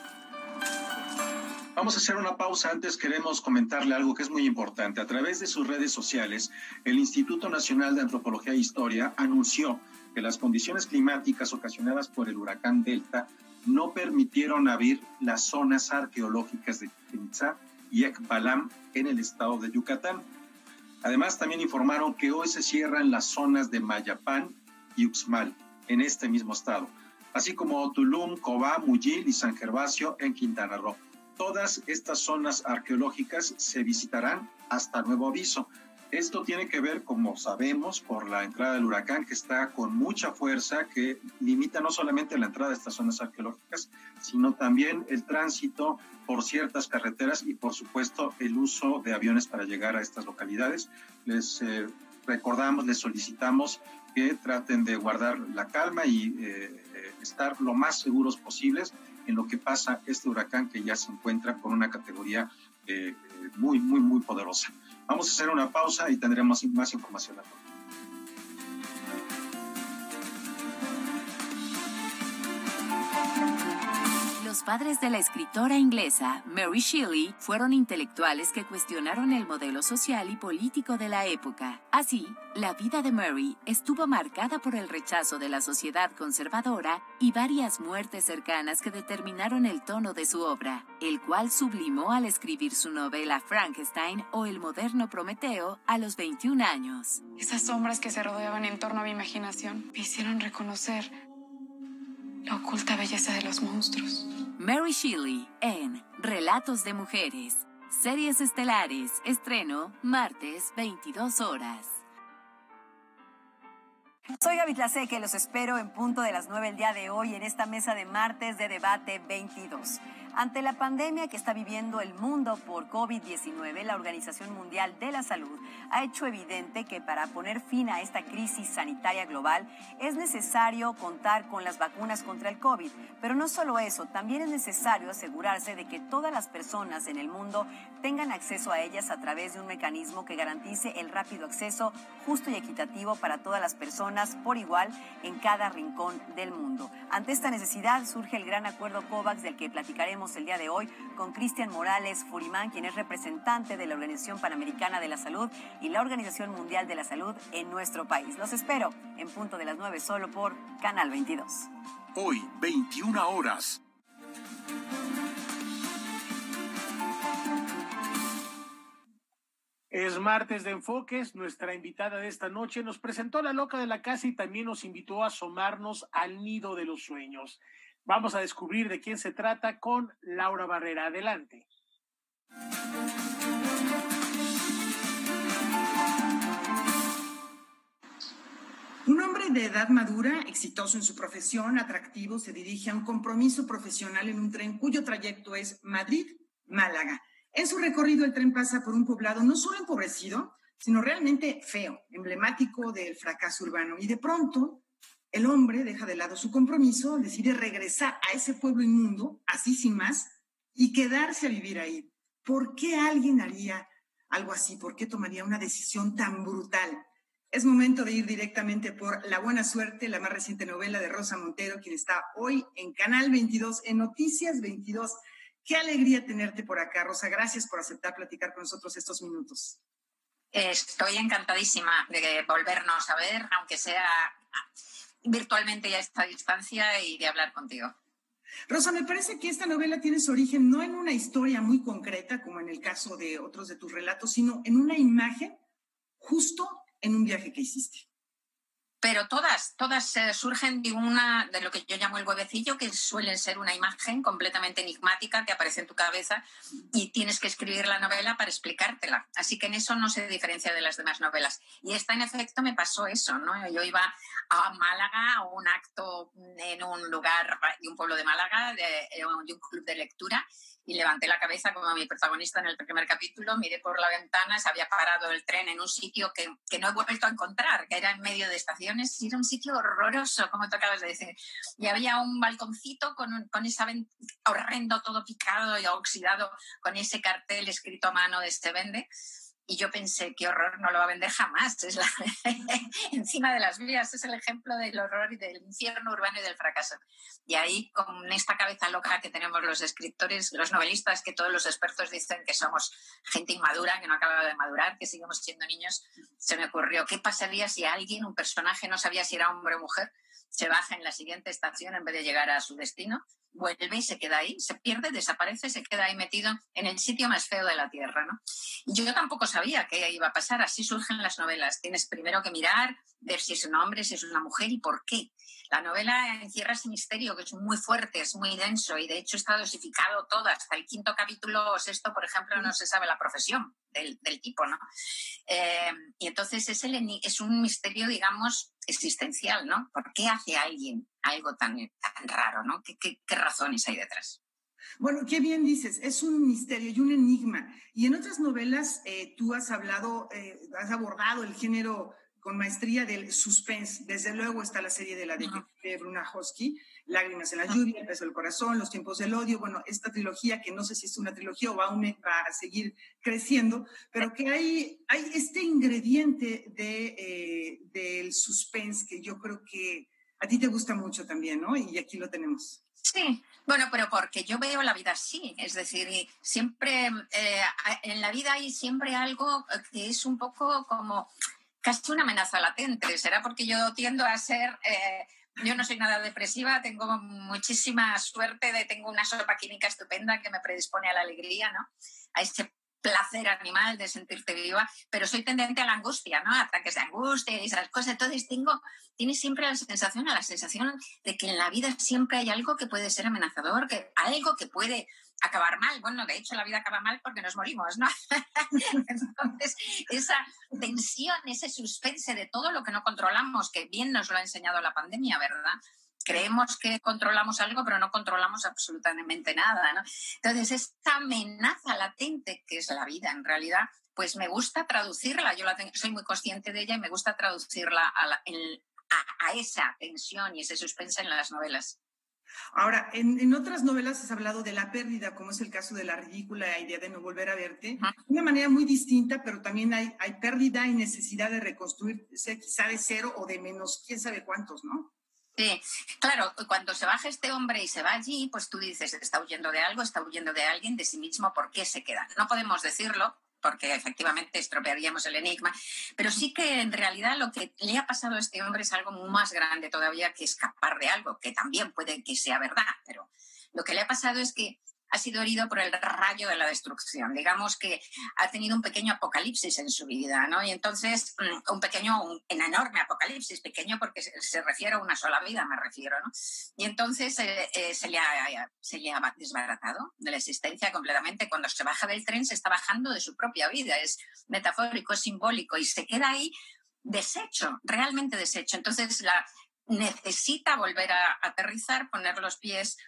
Speaker 2: Vamos a hacer una pausa. Antes queremos comentarle algo que es muy importante. A través de sus redes sociales, el Instituto Nacional de Antropología e Historia anunció que las condiciones climáticas ocasionadas por el huracán Delta no permitieron abrir las zonas arqueológicas de Chichén Itzá y Ekbalam en el estado de Yucatán. Además, también informaron que hoy se cierran las zonas de Mayapán y Uxmal en este mismo estado, así como Tulum, Cobá, Muyil y San Gervasio en Quintana Roo. Todas estas zonas arqueológicas se visitarán hasta nuevo aviso. Esto tiene que ver, como sabemos, por la entrada del huracán, que está con mucha fuerza, que limita no solamente la entrada de estas zonas arqueológicas, sino también el tránsito por ciertas carreteras y, por supuesto, el uso de aviones para llegar a estas localidades. Les recordamos, les solicitamos que traten de guardar la calma y estar lo más seguros posibles en lo que pasa este huracán, que ya se encuentra con una categoría muy, muy, muy poderosa. Vamos a hacer una pausa y tendremos más información.
Speaker 12: Los padres de la escritora inglesa Mary Shelley fueron intelectuales que cuestionaron el modelo social y político de la época. Así, la vida de Mary estuvo marcada por el rechazo de la sociedad conservadora y varias muertes cercanas que determinaron el tono de su obra, el cual sublimó al escribir su novela Frankenstein o El moderno Prometeo a los 21 años.
Speaker 9: Esas sombras que se rodeaban en torno a mi imaginación me hicieron reconocer la oculta belleza de los monstruos.
Speaker 12: Mary Shelley en Relatos de Mujeres. Series estelares. Estreno martes 22 horas.
Speaker 10: Soy Gaby Tlaseca y los espero en punto de las 9 el día de hoy en esta mesa de martes de Debate 22. Ante la pandemia que está viviendo el mundo por COVID-19, la Organización Mundial de la Salud ha hecho evidente que para poner fin a esta crisis sanitaria global es necesario contar con las vacunas contra el COVID. Pero no solo eso, también es necesario asegurarse de que todas las personas en el mundo tengan acceso a ellas a través de un mecanismo que garantice el rápido acceso justo y equitativo para todas las personas por igual en cada rincón del mundo. Ante esta necesidad surge el gran acuerdo COVAX del que platicaremos el día de hoy con Cristian Morales Furimán, quien es representante de la Organización Panamericana de la Salud y la Organización Mundial de la Salud en nuestro país. Los espero en punto de las 9 solo por Canal 22.
Speaker 21: Hoy, 21 horas.
Speaker 1: Es martes de Enfoques. Nuestra invitada de esta noche nos presentó La Loca de la Casa y también nos invitó a asomarnos al nido de los sueños. Vamos a descubrir de quién se trata con Laura Barrera. Adelante.
Speaker 8: Un hombre de edad madura, exitoso en su profesión, atractivo, se dirige a un compromiso profesional en un tren cuyo trayecto es Madrid-Málaga. En su recorrido el tren pasa por un poblado no solo empobrecido, sino realmente feo, emblemático del fracaso urbano. Y de pronto el hombre deja de lado su compromiso, decide regresar a ese pueblo inmundo, así sin más, y quedarse a vivir ahí. ¿Por qué alguien haría algo así? ¿Por qué tomaría una decisión tan brutal? Es momento de ir directamente por La Buena Suerte, la más reciente novela de Rosa Montero, quien está hoy en Canal 22, en Noticias 22. Qué alegría tenerte por acá, Rosa. Gracias por aceptar platicar con nosotros estos minutos.
Speaker 11: Estoy encantadísima de volvernos a ver, aunque sea virtualmente a esta distancia, y de hablar contigo.
Speaker 8: Rosa, me parece que esta novela tiene su origen no en una historia muy concreta, como en el caso de otros de tus relatos, sino en una imagen justo en un viaje que hiciste.
Speaker 11: Pero todas surgen de lo que yo llamo el huevecillo, que suele ser una imagen completamente enigmática que aparece en tu cabeza y tienes que escribir la novela para explicártela. Así que en eso no se diferencia de las demás novelas. Y esta, en efecto, me pasó eso, ¿no? Yo iba a Málaga, a un acto en un lugar de un pueblo de Málaga, de un club de lectura, y levanté la cabeza como mi protagonista en el primer capítulo, miré por la ventana, se había parado el tren en un sitio que no he vuelto a encontrar, que era en medio de estaciones, y era un sitio horroroso, como tú acabas de decir. Y había un balconcito con ese horrendo, todo picado y oxidado, con ese cartel escrito a mano de "Se vende". Y yo pensé, qué horror, no lo va a vender jamás. Encima de las vías, es el ejemplo del horror y del infierno urbano y del fracaso. Y ahí, con esta cabeza loca que tenemos los escritores, los novelistas, que todos los expertos dicen que somos gente inmadura, que no acaba de madurar, que seguimos siendo niños, se me ocurrió, ¿qué pasaría si alguien, un personaje, no sabía si era hombre o mujer, se baja en la siguiente estación en vez de llegar a su destino, vuelve y se queda ahí, se pierde, desaparece, se queda ahí metido en el sitio más feo de la tierra, ¿no? Y yo tampoco sabía qué iba a pasar. Así surgen las novelas. Tienes primero que mirar, ver si es un hombre, si es una mujer y por qué. La novela encierra ese misterio que es muy fuerte, es muy denso, y de hecho está dosificado todo. Hasta el 5º capítulo o 6º, por ejemplo, no se sabe la profesión del tipo, ¿no? Y entonces es un misterio, digamos, existencial, ¿no? ¿Por qué hace alguien algo tan raro, ¿no? ¿Qué razones hay detrás?
Speaker 8: Bueno, qué bien dices, es un misterio y un enigma. Y en otras novelas tú has abordado el género con maestría del suspense. Desde luego está la serie de la detective Bruna Hosky, Lágrimas en la lluvia, El peso del corazón, Los tiempos del odio. Bueno, esta trilogía, que no sé si es una trilogía o va a seguir creciendo, pero que hay este ingrediente del suspense que yo creo que a ti te gusta mucho también, ¿no? Y aquí lo tenemos.
Speaker 11: Sí, bueno, pero porque yo veo la vida así, es decir, siempre en la vida hay siempre algo que es un poco como casi una amenaza latente. Será porque yo tiendo a ser, yo no soy nada depresiva, tengo muchísima suerte, tengo una sopa química estupenda que me predispone a la alegría, ¿no? A ese placer animal de sentirte viva, pero soy tendente a la angustia, ¿no? Ataques de angustia y esas cosas. Entonces tienes siempre la sensación de que en la vida siempre hay algo que puede ser amenazador, algo que puede acabar mal. Bueno, de hecho la vida acaba mal porque nos morimos, ¿no? Entonces, esa tensión, ese suspense de todo lo que no controlamos, que bien nos lo ha enseñado la pandemia, ¿verdad? Creemos que controlamos algo, pero no controlamos absolutamente nada, ¿no? Entonces, esta amenaza latente que es la vida, en realidad, pues me gusta traducirla. Soy muy consciente de ella y me gusta traducirla a esa tensión y ese suspense en las novelas.
Speaker 8: Ahora, en otras novelas has hablado de la pérdida, como es el caso de La ridícula idea de no volver a verte, de una manera muy distinta, pero también hay pérdida y necesidad de reconstruirse, quizá de cero o de menos, quién sabe cuántos, ¿no?
Speaker 11: Sí, claro, cuando se baja este hombre y se va allí, pues tú dices, está huyendo de algo, está huyendo de alguien, de sí mismo, ¿por qué se queda? No podemos decirlo, porque efectivamente estropearíamos el enigma, pero sí que en realidad lo que le ha pasado a este hombre es algo más grande todavía que escapar de algo, que también puede que sea verdad, pero lo que le ha pasado es que ha sido herido por el rayo de la destrucción. Digamos que ha tenido un pequeño apocalipsis en su vida, ¿no? Y entonces, un enorme apocalipsis, pequeño porque se refiere a una sola vida, me refiero, ¿no? Y entonces se le ha desbaratado de la existencia completamente. Cuando se baja del tren, se está bajando de su propia vida. Es metafórico, es simbólico y se queda ahí deshecho, realmente deshecho. Entonces, necesita volver a aterrizar, poner los pies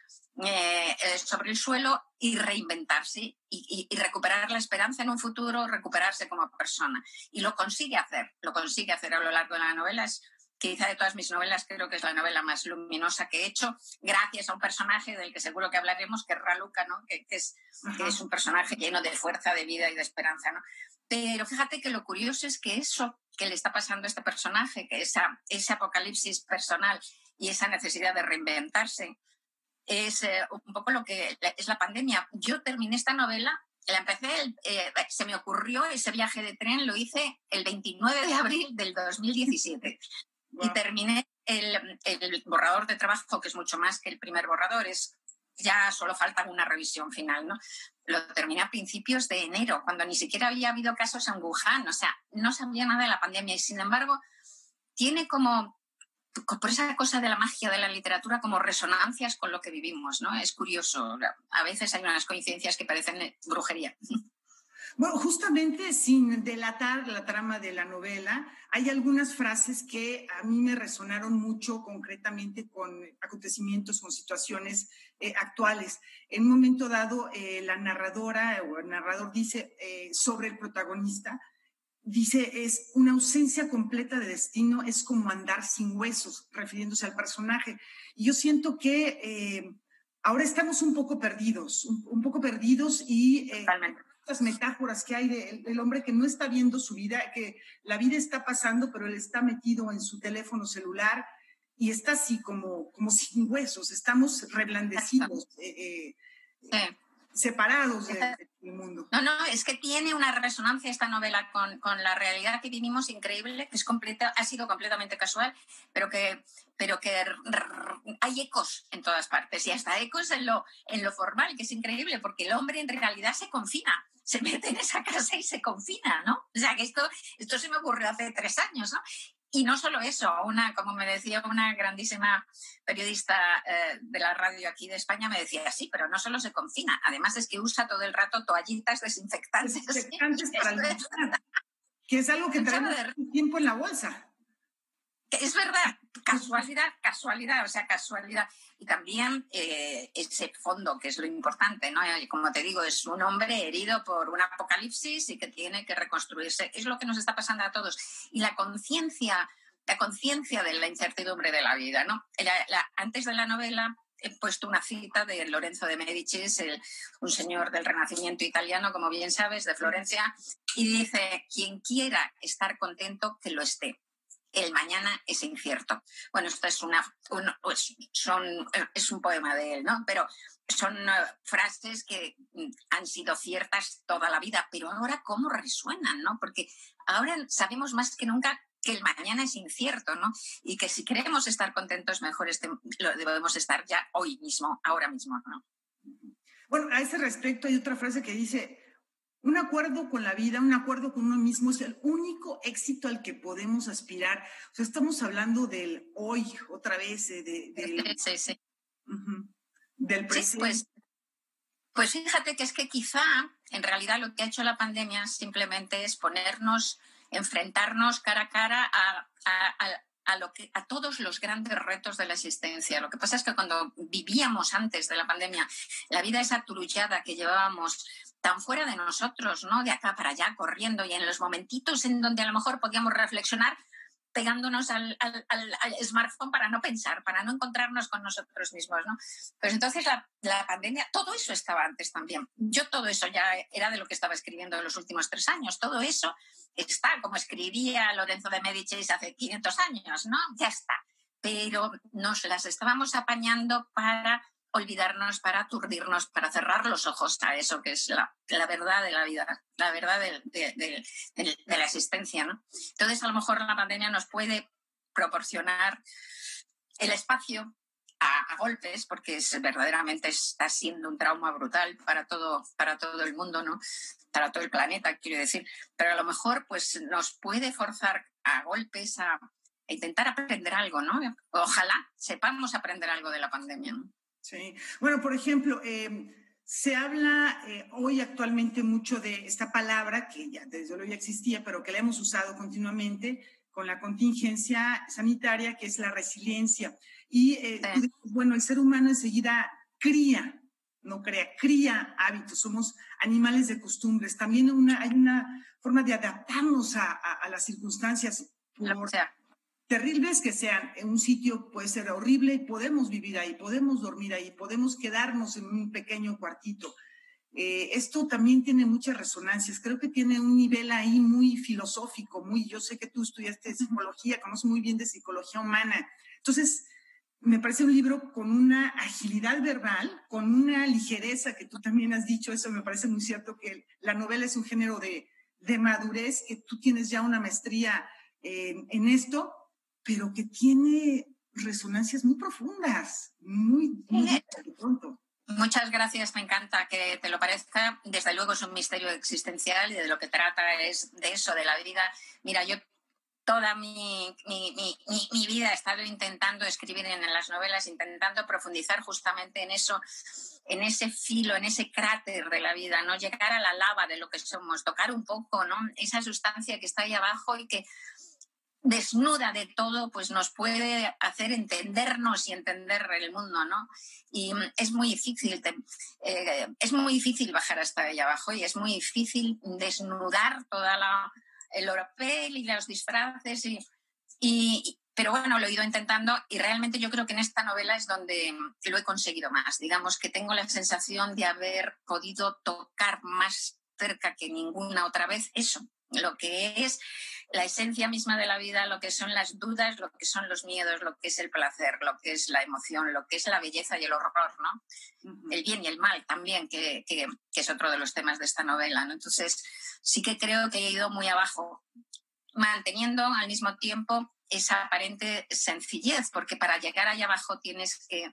Speaker 11: sobre el suelo y reinventarse y recuperar la esperanza en un futuro, recuperarse como persona. Y lo consigue hacer a lo largo de la novela. Es quizá de todas mis novelas, creo que es la novela más luminosa que he hecho, gracias a un personaje del que seguro que hablaremos, que es Raluca, ¿no? que es un personaje lleno de fuerza, de vida y de esperanza, ¿no? Pero fíjate que lo curioso es que eso que le está pasando a este personaje, que ese apocalipsis personal y esa necesidad de reinventarse, es un poco lo que es la pandemia. Yo terminé esta novela, la empecé, se me ocurrió ese viaje de tren, lo hice el 29 de abril del 2017. Wow. Y terminé el borrador de trabajo, que es mucho más que el primer borrador, ya solo falta una revisión final, ¿no? Lo terminé a principios de enero, cuando ni siquiera había habido casos en Wuhan, o sea, no sabía nada de la pandemia y sin embargo tiene como, por esa cosa de la magia de la literatura, como resonancias con lo que vivimos, ¿no? Es curioso, a veces hay unas coincidencias que parecen brujería.
Speaker 8: Bueno, justamente sin delatar la trama de la novela, hay algunas frases que a mí me resonaron mucho concretamente con acontecimientos, con situaciones actuales. En un momento dado, la narradora o el narrador dice sobre el protagonista, dice, es una ausencia completa de destino, es como andar sin huesos, refiriéndose al personaje. Y yo siento que ahora estamos un poco perdidos y...
Speaker 11: Totalmente.
Speaker 8: Las metáforas que hay del hombre que no está viendo su vida, que la vida está pasando, pero él está metido en su teléfono celular y está así como sin huesos, estamos reblandecidos, separados del mundo.
Speaker 11: No, es que tiene una resonancia esta novela con la realidad que vivimos increíble, que ha sido completamente casual, pero que hay ecos en todas partes y hasta ecos en lo formal, que es increíble, porque el hombre en realidad se confina, se mete en esa casa y se confina, ¿no? O sea, que esto se me ocurrió hace 3 años, ¿no? Y no solo eso, como me decía una grandísima periodista de la radio aquí de España, me decía, sí, pero no solo se confina, además es que usa todo el rato toallitas desinfectantes.
Speaker 8: Para limpiar, que es algo que traemos tiempo en la bolsa.
Speaker 11: Es verdad, casualidad, o sea, casualidad. Y también ese fondo, que es lo importante, ¿no? Y como te digo, es un hombre herido por un apocalipsis y que tiene que reconstruirse. Es lo que nos está pasando a todos. Y la conciencia de la incertidumbre de la vida, ¿no? Antes de la novela he puesto una cita de Lorenzo de Médicis, un señor del Renacimiento italiano, como bien sabes, de Florencia, y dice, quien quiera estar contento, que lo esté. El mañana es incierto. Bueno, esto es es un poema de él, ¿no? Pero son frases que han sido ciertas toda la vida, pero ahora cómo resuenan, ¿no? Porque ahora sabemos más que nunca que el mañana es incierto, ¿no? Y que si queremos estar contentos, mejor lo debemos estar ya hoy mismo, ahora mismo, ¿no?
Speaker 8: Bueno, a ese respecto hay otra frase que dice... Un acuerdo con la vida, un acuerdo con uno mismo es el único éxito al que podemos aspirar. O sea, estamos hablando del hoy, otra vez, del presente.
Speaker 11: Sí, pues fíjate que es que quizá, en realidad, lo que ha hecho la pandemia simplemente es enfrentarnos cara a cara a todos los grandes retos de la existencia. Lo que pasa es que cuando vivíamos antes de la pandemia, la vida esa aturullada que llevábamos tan fuera de nosotros, ¿no? De acá para allá, corriendo, y en los momentitos en donde a lo mejor podíamos reflexionar pegándonos al smartphone para no pensar, para no encontrarnos con nosotros mismos, ¿no? Pues entonces la pandemia, todo eso estaba antes también. Yo todo eso ya era de lo que estaba escribiendo en los últimos 3 años. Todo eso está, como escribía Lorenzo de Médicis hace 500 años, ¿no? Ya está. Pero nos las estábamos apañando para olvidarnos, para aturdirnos, para cerrar los ojos a eso que es la verdad de la vida, la verdad de la existencia, ¿no? Entonces, a lo mejor la pandemia nos puede proporcionar el espacio a golpes, porque verdaderamente está siendo un trauma brutal para todo el mundo, ¿no? Para todo el planeta, quiero decir. Pero a lo mejor pues nos puede forzar a golpes a intentar aprender algo, ¿no? Ojalá sepamos aprender algo de la pandemia, ¿no?
Speaker 8: Sí. Bueno, por ejemplo, se habla hoy actualmente mucho de esta palabra que ya desde luego ya existía, pero que la hemos usado continuamente con la contingencia sanitaria, que es la resiliencia. Y bueno, el ser humano enseguida cría hábitos, somos animales de costumbres. También hay una forma de adaptarnos a las circunstancias, por terribles que sean. En un sitio puede ser horrible y podemos vivir ahí, podemos dormir ahí, podemos quedarnos en un pequeño cuartito. Esto también tiene muchas resonancias, creo que tiene un nivel ahí muy filosófico, yo sé que tú estudiaste psicología, conoces muy bien de psicología humana, entonces me parece un libro con una agilidad verbal, con una ligereza que tú también has dicho, eso me parece muy cierto, que la novela es un género de madurez, que tú tienes ya una maestría en esto, pero que tiene resonancias muy profundas, muy de pronto.
Speaker 11: Muchas gracias, me encanta que te lo parezca. Desde luego es un misterio existencial y de lo que trata es de eso, de la vida. Mira, yo toda mi vida he estado intentando escribir en las novelas, intentando profundizar justamente en eso, en ese filo, en ese cráter de la vida, ¿no? Llegar a la lava de lo que somos, tocar un poco, ¿no? Esa sustancia que está ahí abajo y que desnuda de todo, pues nos puede hacer entendernos y entender el mundo, ¿no? Y es muy difícil, bajar hasta allá abajo y es muy difícil desnudar toda el oropel y los disfraces pero bueno, lo he ido intentando y realmente yo creo que en esta novela es donde lo he conseguido más. Digamos que tengo la sensación de haber podido tocar más cerca que ninguna otra vez eso, lo que es la esencia misma de la vida, lo que son las dudas, lo que son los miedos, lo que es el placer, lo que es la emoción, lo que es la belleza y el horror, ¿no? Uh-huh. El bien y el mal también, que es otro de los temas de esta novela, ¿no? Entonces, sí que creo que he ido muy abajo, manteniendo al mismo tiempo esa aparente sencillez, porque para llegar allá abajo tienes que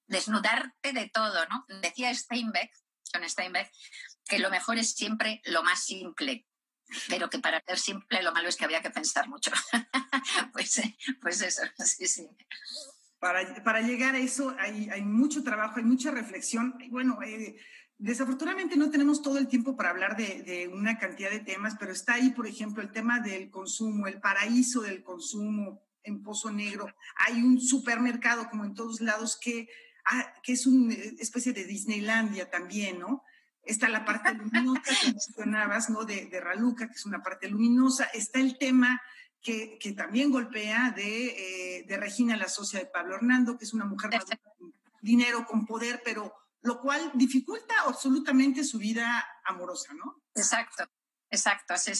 Speaker 11: desnudarte de todo, ¿no? Decía John Steinbeck, que lo mejor es siempre lo más simple, pero que para ser simple lo malo es que había que pensar mucho. pues eso, sí.
Speaker 8: Para llegar a eso hay mucho trabajo, hay mucha reflexión. Bueno, desafortunadamente no tenemos todo el tiempo para hablar de una cantidad de temas, pero está ahí, por ejemplo, el tema del consumo, el paraíso del consumo en Pozo Negro. Hay un supermercado, como en todos lados, que es una especie de Disneylandia también, ¿no? Está la parte luminosa que mencionabas, ¿no? De Raluca, que es una parte luminosa. Está el tema que también golpea de Regina, la socia de Pablo Hernando, que es una mujer madura, con dinero, con poder, pero lo cual dificulta absolutamente su vida amorosa, ¿no?
Speaker 11: Exacto, sí,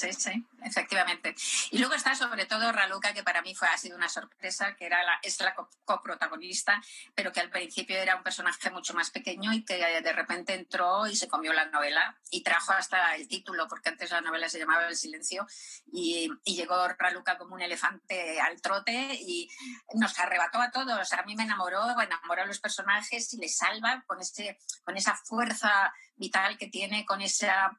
Speaker 11: efectivamente. Y luego está sobre todo Raluca, que para mí ha sido una sorpresa, que es la coprotagonista, pero que al principio era un personaje mucho más pequeño y que de repente entró y se comió la novela y trajo hasta el título, porque antes la novela se llamaba El silencio, y llegó Raluca como un elefante al trote y nos arrebató a todos. A mí me enamoró a los personajes y les salva con esa fuerza vital que tiene, con esa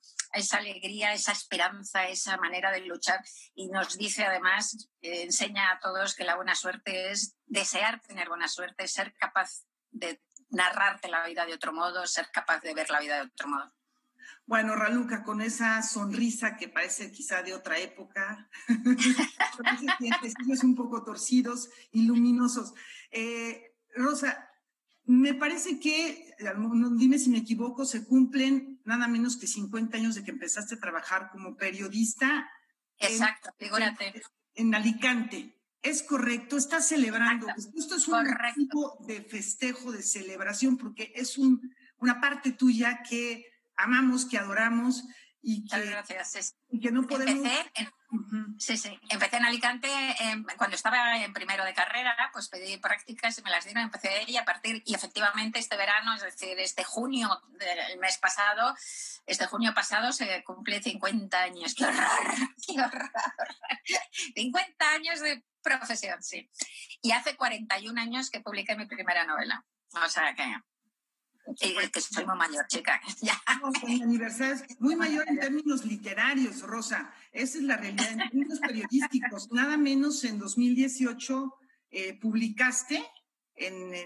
Speaker 11: alegría, esa esperanza, esa manera de luchar, y nos dice además, enseña a todos que la buena suerte es desear tener buena suerte, ser capaz de narrarte la vida de otro modo, ser capaz de ver la vida de otro modo.
Speaker 8: Bueno, Raluca, con esa sonrisa que parece quizá de otra época, con esos dientecillos un poco torcidos y luminosos. Rosa, me parece que, dime si me equivoco, se cumplen nada menos que 50 años de que empezaste a trabajar como periodista.
Speaker 11: Exacto, figúrate.
Speaker 8: En Alicante. ¿Es correcto? ¿Estás celebrando? Esto es un tipo de festejo, de celebración, porque es una parte tuya que amamos, que adoramos, y que,
Speaker 11: gracias.
Speaker 8: Y que no podemos...
Speaker 11: Empecé en Alicante cuando estaba en primero de carrera, pues pedí prácticas y me las dieron, empecé y efectivamente este verano, es decir, este junio del mes pasado, junio pasado se cumple 50 años. ¡Qué horror! ¡Qué horror! 50 años de profesión, sí. Y hace 41 años que publiqué mi primera novela. O sea que soy muy mayor, chica. Ya.
Speaker 8: Mi aniversario es muy mayor en términos literarios, Rosa. Esa es la realidad. En términos periodísticos, nada menos en 2018 publicaste,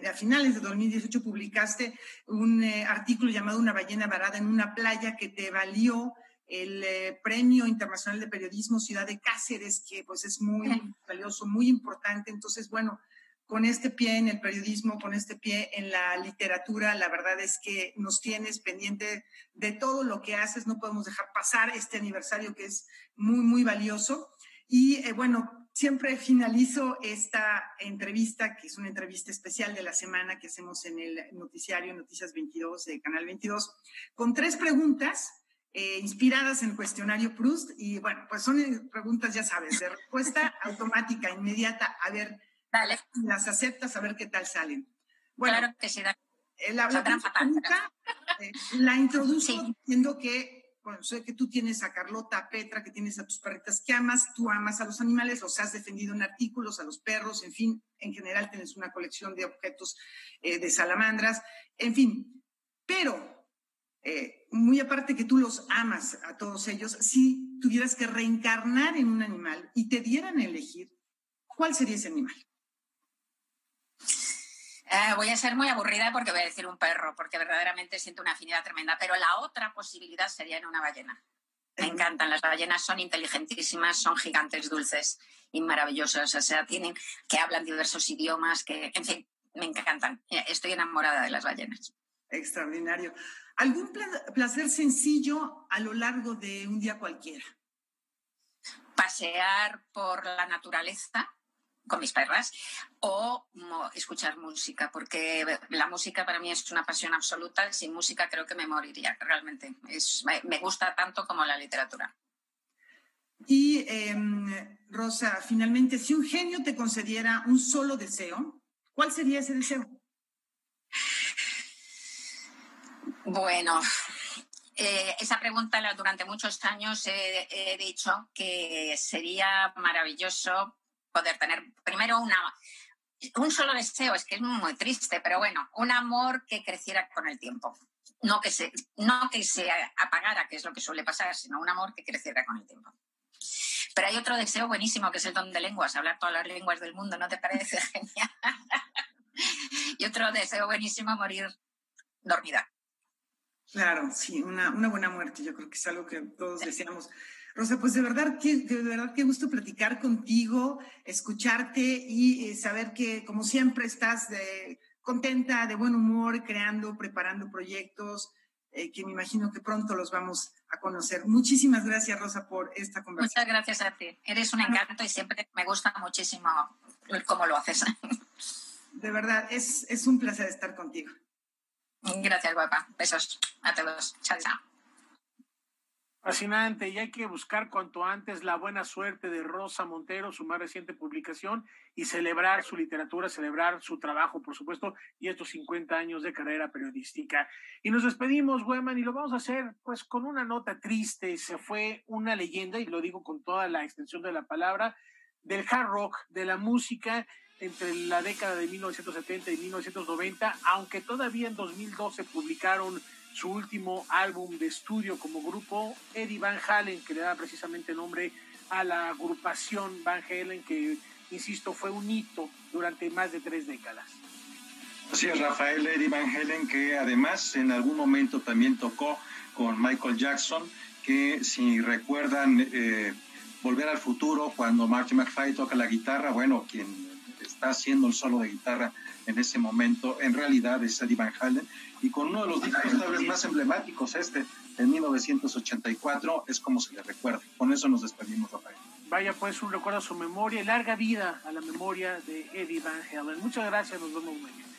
Speaker 8: a finales de 2018 publicaste un artículo llamado Una ballena varada en una playa, que te valió el Premio Internacional de Periodismo Ciudad de Cáceres, que pues es muy valioso, muy importante. Entonces, bueno, con este pie en el periodismo, con este pie en la literatura, la verdad es que nos tienes pendiente de todo lo que haces. No podemos dejar pasar este aniversario que es muy, muy valioso. Y bueno, siempre finalizo esta entrevista, que es una entrevista especial de la semana que hacemos en el noticiario Noticias 22 de Canal 22, con 3 preguntas inspiradas en el cuestionario Proust. Y bueno, pues son preguntas, ya sabes, de respuesta automática, inmediata. A ver,
Speaker 11: dale,
Speaker 8: las aceptas, a ver qué tal salen. Bueno,
Speaker 11: claro que sí.
Speaker 8: La pregunta la introduzco diciendo que, bueno, sé que tú tienes a Carlota, a Petra, que tienes a tus perritas que amas, tú amas a los animales, los has defendido en artículos, a los perros, en fin, en general tienes una colección de objetos de salamandras, en fin, pero muy aparte que tú los amas a todos ellos, si tuvieras que reencarnar en un animal y te dieran a elegir, ¿cuál sería ese animal?
Speaker 11: Voy a ser muy aburrida porque voy a decir un perro, porque verdaderamente siento una afinidad tremenda, pero la otra posibilidad sería en una ballena. Me encantan, las ballenas son inteligentísimas, son gigantes, dulces y maravillosas, o sea, que hablan diversos idiomas, en fin, me encantan. Estoy enamorada de las ballenas.
Speaker 8: Extraordinario. ¿Algún placer sencillo a lo largo de un día cualquiera?
Speaker 11: Pasear por la naturaleza con mis perras o escuchar música, porque la música para mí es una pasión absoluta. Sin música creo que me moriría, realmente. Me gusta tanto como la literatura.
Speaker 8: Y Rosa, finalmente, si un genio te concediera un solo deseo, ¿cuál sería ese deseo?
Speaker 11: Bueno, esa pregunta durante muchos años he dicho que sería maravilloso poder tener primero un solo deseo, es que es muy triste, pero bueno, un amor que creciera con el tiempo. No que se apagara, que es lo que suele pasar, sino un amor que creciera con el tiempo. Pero hay otro deseo buenísimo, que es el don de lenguas, hablar todas las lenguas del mundo, ¿no te parece genial? Y otro deseo buenísimo, morir dormida.
Speaker 8: Claro, sí, una buena muerte, yo creo que es algo que todos deseamos. Rosa, pues de verdad qué gusto platicar contigo, escucharte y saber que, como siempre, estás contenta, de buen humor, creando, preparando proyectos que me imagino que pronto los vamos a conocer. Muchísimas gracias, Rosa, por esta conversación.
Speaker 11: Muchas gracias a ti. Eres un encanto y siempre me gusta muchísimo cómo lo haces.
Speaker 8: De verdad, es un placer estar contigo.
Speaker 11: Gracias, guapa. Besos a todos. Chao, chao.
Speaker 1: Fascinante, y hay que buscar cuanto antes la buena suerte de Rosa Montero, su más reciente publicación, y celebrar su literatura, celebrar su trabajo, por supuesto, y estos 50 años de carrera periodística. Y nos despedimos, Weman, y lo vamos a hacer pues con una nota triste. Se fue una leyenda, y lo digo con toda la extensión de la palabra, del hard rock, de la música entre la década de 1970 y 1990, aunque todavía en 2012 publicaron su último álbum de estudio como grupo, Eddie Van Halen, que le da precisamente nombre a la agrupación Van Halen, que, insisto, fue un hito durante más de 3 décadas.
Speaker 2: Así es, Rafael, Eddie Van Halen, que además en algún momento también tocó con Michael Jackson, que si recuerdan Volver al Futuro, cuando Marty McFly toca la guitarra, bueno, quien está haciendo el solo de guitarra en ese momento, en realidad es Eddie Van Halen, y con uno de los discos tal vez más emblemáticos, en 1984, es como se le recuerda. Con eso nos despedimos, Rafael.
Speaker 1: Vaya pues, un recuerdo a su memoria y larga vida a la memoria de Eddie Van Halen. Muchas gracias, nos vemos mañana.